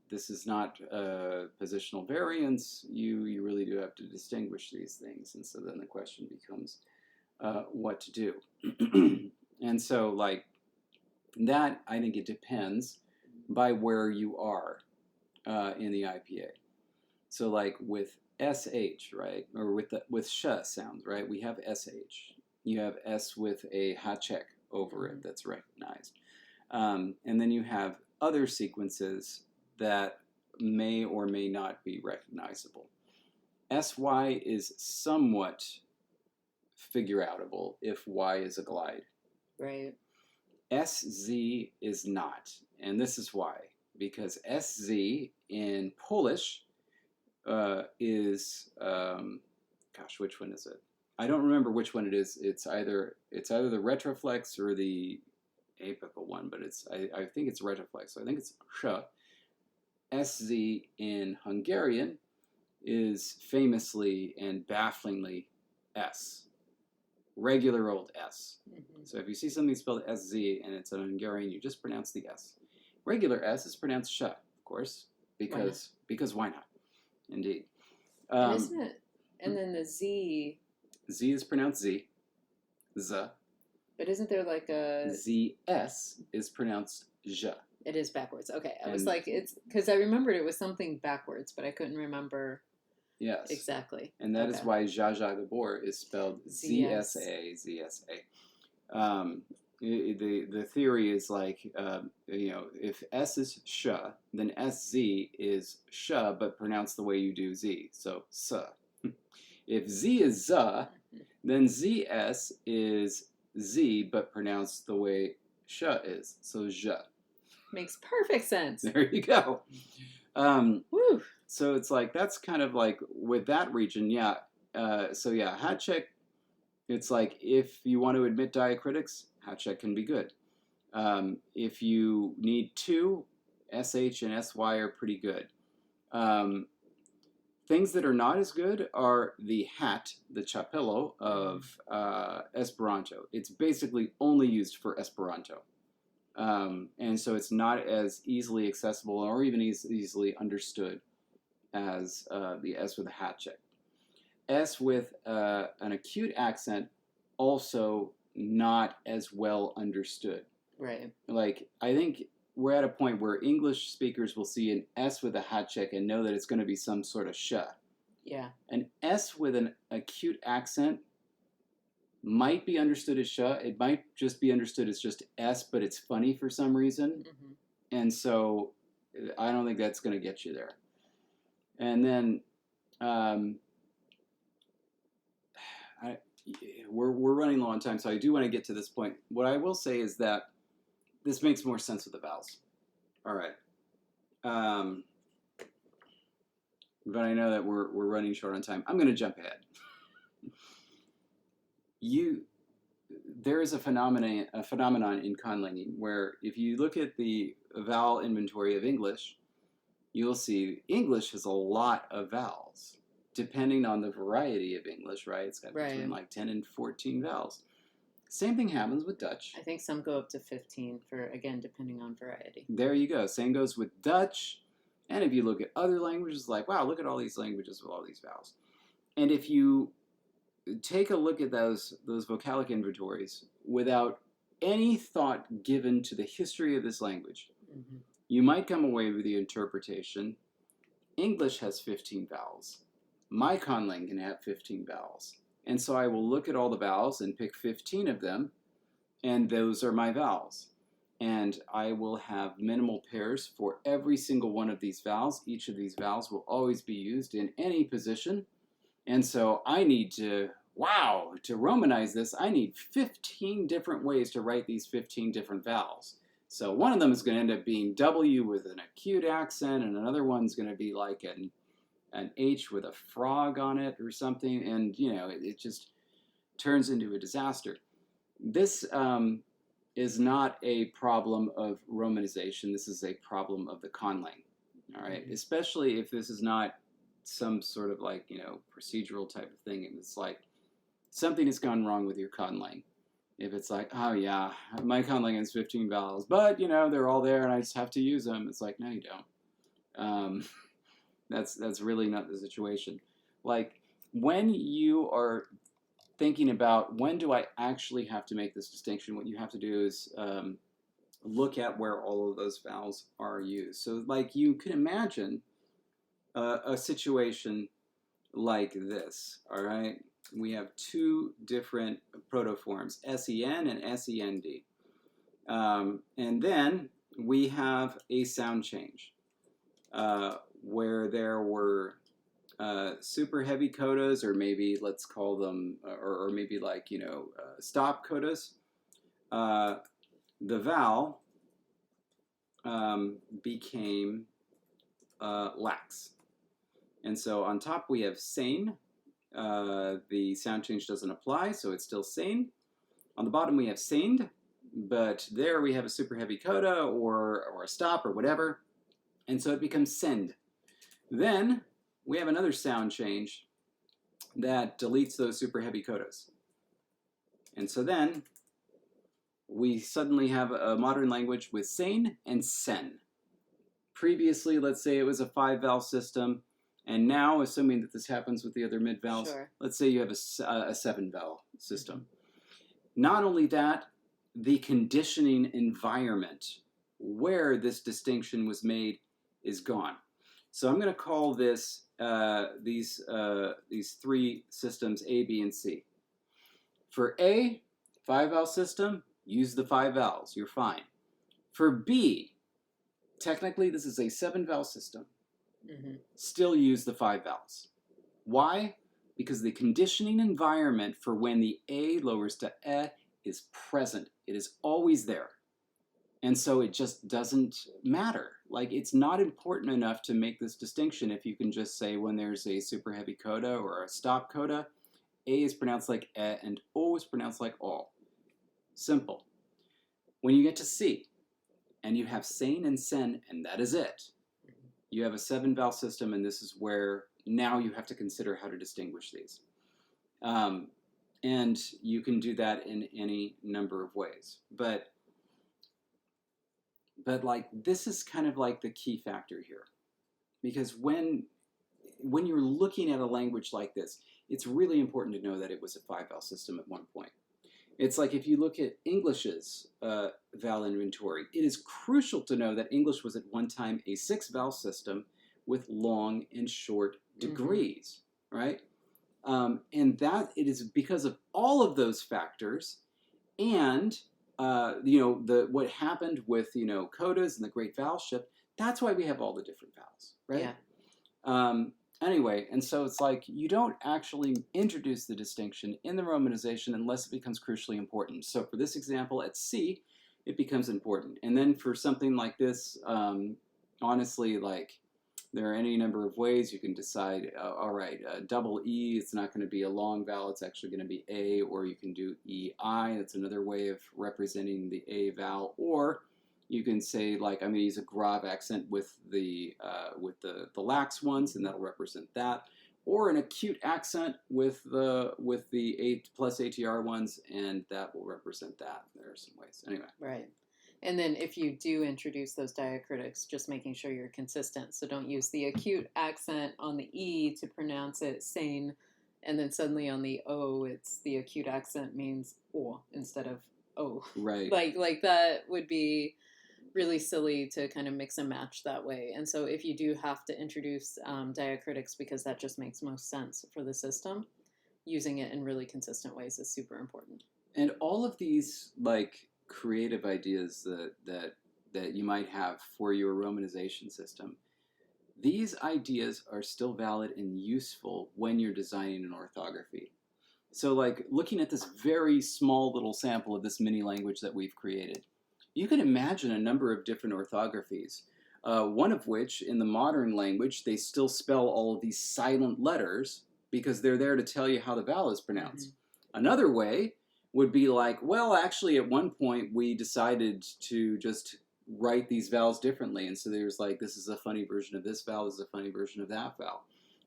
this is not positional variance. You really do have to distinguish these things, and so then the question becomes what to do. And so, like that, I think it depends by where you are in the IPA. So, like with sh, right, or with sh sounds, right? We have sh. You have s with a hachek over it that's recognized. And then you have other sequences that may or may not be recognizable. SY is somewhat figure outable if Y is a glide. Right. SZ is not. And this is why. Because SZ in Polish is, which one is it? I don't remember which one it is. It's either the retroflex or the apical one, but I think it's retroflex. So I think it's sh. SZ in Hungarian is famously and bafflingly S. Regular old S. Mm-hmm. So if you see something spelled SZ and it's in Hungarian, you just pronounce the S. Regular S is pronounced sh, of course, because why not? Indeed. And isn't it? And then the Z. Z is pronounced Z. Z. But isn't there like a ZS is pronounced zh. It is backwards. Okay, I was like, it's because I remembered it was something backwards, but I couldn't remember. Yes. Exactly. And that is why Zsa Zsa Gabor is spelled ZSA. The theory is like, if S is sh, then SZ is sh, but pronounced the way you do Z. So, s. If Z is z, then ZS is Z, but pronounced the way sh is. So, zh. Makes perfect sense. There you go. Woo. So it's like, that's kind of like with that region, yeah. Hachek, it's like if you want to admit diacritics, Hachek can be good. If you need two, SH and SY are pretty good. Things that are not as good are the hat, the chapello of Esperanto. It's basically only used for Esperanto. And so it's not as easily accessible or even easily understood as the S with a hachek. S with an acute accent, also not as well understood. Right. Like, I think we're at a point where English speakers will see an S with a hachek and know that it's going to be some sort of sh. Yeah. An S with an acute accent might be understood as sh. It might just be understood as just S, but it's funny for some reason. Mm-hmm. And so I don't think that's going to get you there. And then we're running low on time, so I do want to get to this point. What I will say is that this makes more sense with the vowels. All right. But I know that we're running short on time. I'm going to jump ahead. There is a phenomenon in conlanging where if you look at the vowel inventory of English, you'll see English has a lot of vowels, depending on the variety of English, right? It's got between like 10 and 14 vowels. Same thing happens with Dutch. I think some go up to 15 depending on variety. There you go. Same goes with Dutch. And if you look at other languages, like, wow, look at all these languages with all these vowels. And if you take a look at those vocalic inventories without any thought given to the history of this language, mm-hmm. you might come away with the interpretation, English has 15 vowels. My conlang can have 15 vowels. And so I will look at all the vowels and pick 15 of them, and those are my vowels. And I will have minimal pairs for every single one of these vowels. Each of these vowels will always be used in any position. And so I need to wow, to Romanize this, I need 15 different ways to write these 15 different vowels. So one of them is going to end up being W with an acute accent, and another one's going to be like an H with a frog on it or something, and it just turns into a disaster. This is not a problem of Romanization. This is a problem of the conlang. All right, especially if this is not some sort of like procedural type of thing, and it's like something has gone wrong with your conlang. If it's like, oh yeah, my conlang has 15 vowels, but they're all there and I just have to use them. It's like, no, you don't. That's really not the situation. Like when you are thinking about when do I actually have to make this distinction, what you have to do is look at where all of those vowels are used. So like you can imagine a situation like this, all right? We have two different protoforms, SEN and SEND. And then we have a sound change where there were super heavy codas, or maybe let's call them, or maybe like, stop codas. The vowel became lax. And so on top we have sane. The sound change doesn't apply, so it's still sane. On the bottom we have saned, but there we have a super heavy coda or a stop or whatever, and so it becomes send. Then we have another sound change that deletes those super heavy codas. And so then we suddenly have a modern language with sane and sen. Previously, let's say it was a 5-vowel system, and now, assuming that this happens with the other mid-vowels, Sure. let's say you have a 7-vowel system. Not only that, the conditioning environment where this distinction was made is gone. So I'm going to call this these three systems A, B, and C. For A, 5-vowel system, use the 5 vowels. You're fine. For B, technically this is a 7-vowel system. Still use the 5 vowels. Why? Because the conditioning environment for when the A lowers to E is present. It is always there. And so it just doesn't matter. Like, it's not important enough to make this distinction if you can just say when there's a super heavy coda or a stop coda, A is pronounced like E and O is pronounced like all. Simple. When you get to C and you have sane and sen, and that is it, you have a 7-vowel system, and this is where now you have to consider how to distinguish these. And you can do that in any number of ways. But like, this is kind of like the key factor here. Because when you're looking at a language like this, it's really important to know that it was a 5-vowel system at one point. It's like if you look at English's vowel inventory, it is crucial to know that English was at one time a 6-vowel system with long and short degrees, right? And that it is because of all of those factors, and what happened with codas and the great vowel shift. That's why we have all the different vowels, right? Yeah. Anyway, and so it's like you don't actually introduce the distinction in the Romanization unless it becomes crucially important. So for this example at C, it becomes important. And then for something like this, honestly, like there are any number of ways you can decide, all right, double E, it's not going to be a long vowel, it's actually going to be A, or you can do EI, that's another way of representing the A vowel, or you can say, like, I'm going to use a grave accent with the lax ones, and that'll represent that. Or an acute accent with the A plus ATR ones, and that will represent that. There are some ways. Anyway. Right. And then if you do introduce those diacritics, just making sure you're consistent. So don't use the acute accent on the E to pronounce it sane, and then suddenly on the O, it's the acute accent means O instead of O. Right. Like that would be really silly to kind of mix and match that way. And so if you do have to introduce diacritics because that just makes most sense for the system, using it in really consistent ways is super important. And all of these like creative ideas that you might have for your Romanization system, these ideas are still valid and useful when you're designing an orthography. So, like, looking at this very small little sample of this mini language that we've created, you can imagine a number of different orthographies. One of which, in the modern language, they still spell all of these silent letters because they're there to tell you how the vowel is pronounced. Mm-hmm. Another way would be like, well, actually, at one point, we decided to just write these vowels differently. And so there's like, this is a funny version of this vowel, this is a funny version of that vowel.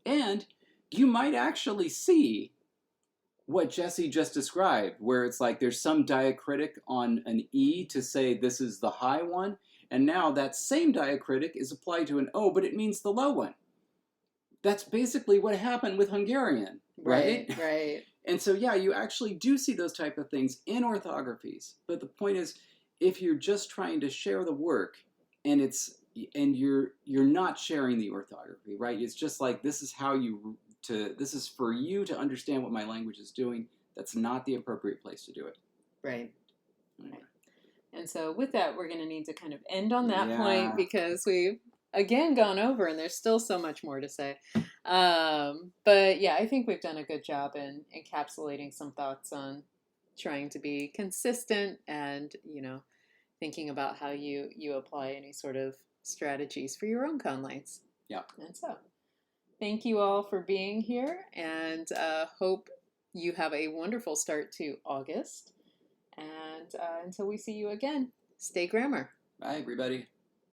And you might actually see what Jesse just described, where it's like there's some diacritic on an E to say this is the high one, and now that same diacritic is applied to an O, but it means the low one. That's basically what happened with Hungarian, right? Right, right. And so, yeah, you actually do see those type of things in orthographies. But the point is, if you're just trying to share the work, and you're not sharing the orthography, right? It's just like this is how you this is for you to understand what my language is doing. That's not the appropriate place to do it. Right. Right. And so with that, we're going to need to kind of end on that point because we've again gone over and there's still so much more to say. But yeah, I think we've done a good job in encapsulating some thoughts on trying to be consistent and, thinking about how you apply any sort of strategies for your own conlangs. Yeah. And so thank you all for being here, and hope you have a wonderful start to August. And until we see you again, stay grammar. Bye, everybody.